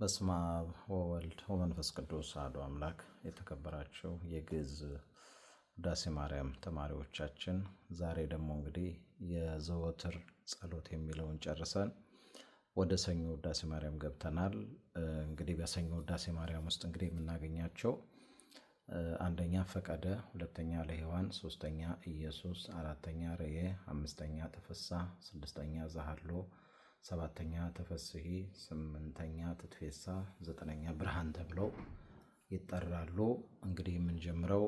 በስመ አብ ወወልድ ወመንፈስ ቅዱስ አሐዱ አምላክ። የተከበራችሁ የግዕዝ ውዳሴ ማርያም ተማሪዎቻችን ዛሬ ደግሞ እንግዲህ የዘወትር ጸሎት የሚለውን ጨርሰን ወደ ሰኞ ውዳሴ ማርያም ገብተናል። እንግዲህ በሰኞ ውዳሴ ማርያም ውስጥ እንግዲህ የምናገኛቸው አንደኛ ፈቀደ፣ ሁለተኛ ለሔዋን፣ ሶስተኛ ኢየሱስ፣ አራተኛ ርኤ፣ አምስተኛ ተፈሳ፣ ስድስተኛ ዘሃሎ፣ ሰባተኛ ተፈስሒ፣ ስምንተኛ ትትፌሳ፣ ዘጠነኛ ብርሃን ተብለው ይጠራሉ። እንግዲህ የምንጀምረው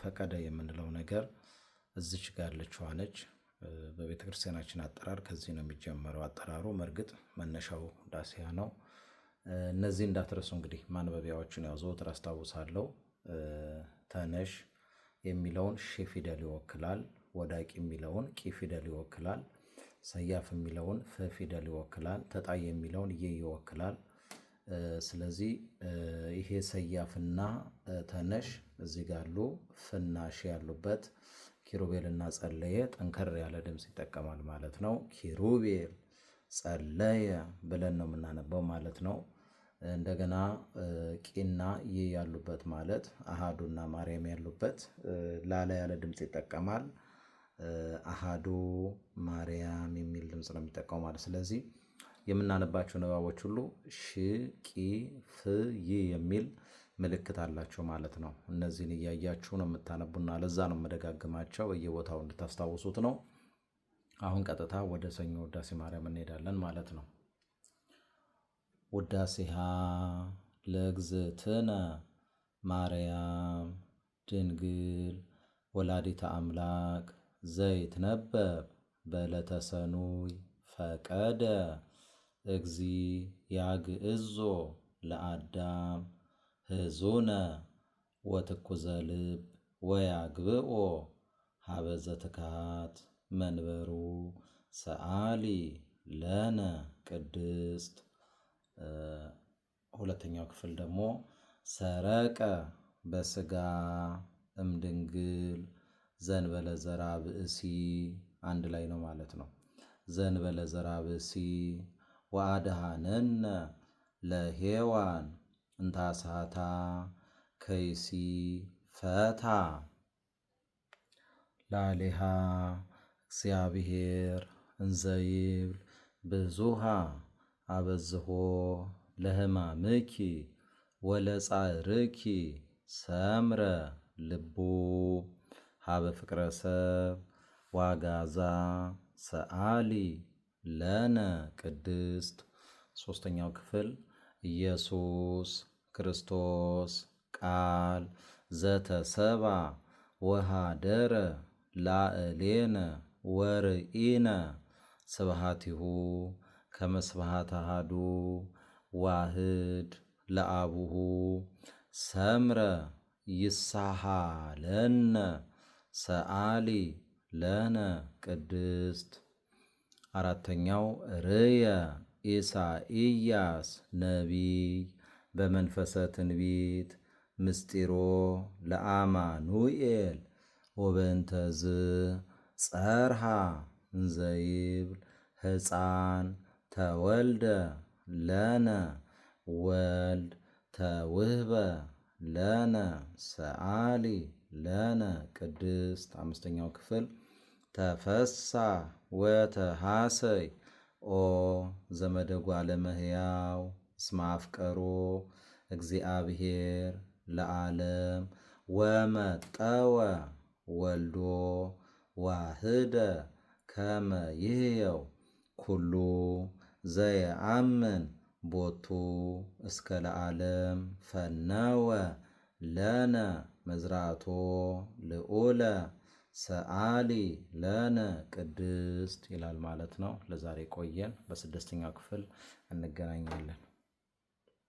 ፈቀደ የምንለው ነገር እዚች ጋር ያለችዋ ነች። በቤተ ክርስቲያናችን አጠራር ከዚህ ነው የሚጀምረው። አጠራሩ መርግጥ መነሻው ውዳሴያ ነው። እነዚህ እንዳትረሱ እንግዲህ ማንበቢያዎችን ያው ዘወትር አስታውሳለሁ። ተነሽ የሚለውን ሺ ፊደል ይወክላል። ወዳቂ የሚለውን ቂ ፊደል ይወክላል። ሰያፍ የሚለውን ፈ ፊደል ይወክላል። ተጣይ የሚለውን የ ይወክላል። ስለዚህ ይሄ ሰያፍና ተነሽ እዚህ ጋር አሉ። ፍና ሺ ያሉበት ኪሩቤልና ጸለየ ጠንከር ያለ ድምፅ ይጠቀማል ማለት ነው። ኪሩቤል ጸለየ ብለን ነው የምናነበው ማለት ነው። እንደገና ቂና ይ ያሉበት ማለት አሃዱና ማርያም ያሉበት ላላ ያለ ድምፅ ይጠቀማል። አሃዱ ማርያም የሚል ድምፅ ነው የሚጠቀመው ማለት። ስለዚህ የምናነባቸው ንባቦች ሁሉ ሽ ቂ ፍ ይ የሚል ምልክት አላቸው ማለት ነው። እነዚህን እያያችሁ ነው የምታነቡና ለዛ ነው የምደጋግማቸው በየቦታው እንድታስታውሱት ነው። አሁን ቀጥታ ወደ ሰኞ ውዳሴ ማርያም እንሄዳለን ማለት ነው። ውዳሴሃ ለእግዝእትነ ማርያም ድንግል ወላዲተ አምላክ ዘይትነበብ በዕለተ ሰኑይ ፈቀደ እግዚ ያግዕዞ ለአዳም ህዙነ ወትኩዘ ልብ ወያግብኦ ሀበዘ ትካት መንበሩ ሰአሊ ለነ ቅድስት። ሁለተኛው ክፍል ደግሞ ሰረቀ በስጋ እምድንግል ዘንበለ ዘራ ብእሲ አንድ ላይ ነው ማለት ነው። ዘንበለ ዘራ ብእሲ ወአድኀነነ ለሔዋን እንታሳታ ከይሲ ፈታ ላሌሃ እግዚአብሔር እንዘይብል ብዙሃ አበዝሖ ለሕማምኪ ወለጻዕርኪ ሰምረ ልቡ ሀበ ፍቅረ ሰብ ዋጋዛ ሰአሊ ለነ ቅድስት። ሶስተኛው ክፍል ኢየሱስ ክርስቶስ ቃል ዘተሰባ ወሃደረ ላዕሌነ ወርኢነ ስብሐቲሁ ከመ ስብሐተ አሐዱ ዋህድ ለአቡሁ ሰምረ ይሳሃለነ ሰአሊ ለነ ቅድስት። አራተኛው ርየ ኢሳይያስ ነቢይ በመንፈሰ ትንቢት ምስጢሮ ለአማኑኤል ወበእንተዝ ጸርሃ እንዘይብል ሕፃን ተወልደ ለነ ወልድ ተውህበ ለነ ሰአሊ ለነ ቅድስት። አምስተኛው ክፍል ተፈሳ ወተሐሰይ ኦ ዘመደጓ ለመሕያው እስመ አፍቀሮ እግዚአብሔር ለዓለም ወመጠወ ወልዶ ዋህደ ከመ ይሕየው ኩሉ ዘየአምን ቦቱ እስከ ለዓለም ፈነወ ለነ መዝራቶ ልዑለ ሰአሊ ለነ ቅድስት ይላል ማለት ነው። ለዛሬ ቆየን። በስድስተኛው ክፍል እንገናኛለን።